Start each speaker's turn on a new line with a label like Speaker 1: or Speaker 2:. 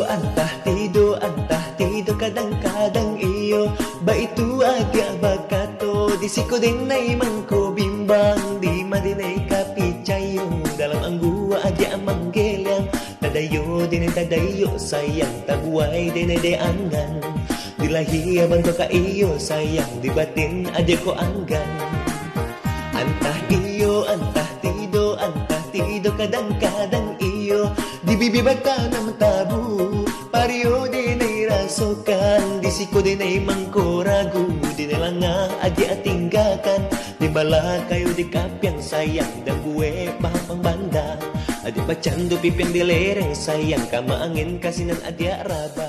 Speaker 1: antah, tido, kadang-kadang iyo. Ba itu agak bakato, di siko din ay mangko bimbang. Di madinay kapicayong, dalam anggua aja manggelyang. Tadayo din ay tadayo, sayang tabuay din ay deangan. Dilahiyaban ko ka iyo, sayang dibatin aja ko anggan. Antah iyo, antah tido, kadang-kadang iyo. Di bibibag ka ng tabu, pariyo din ay rasokan. Di siko din ay mangkoragu, di nilang nga adi atinggakan. Di bala kayo di kapyang sayang, dagwe pang banda. Adi pachando pipin di lereng sayang, kamaangin kasi nan adi araba.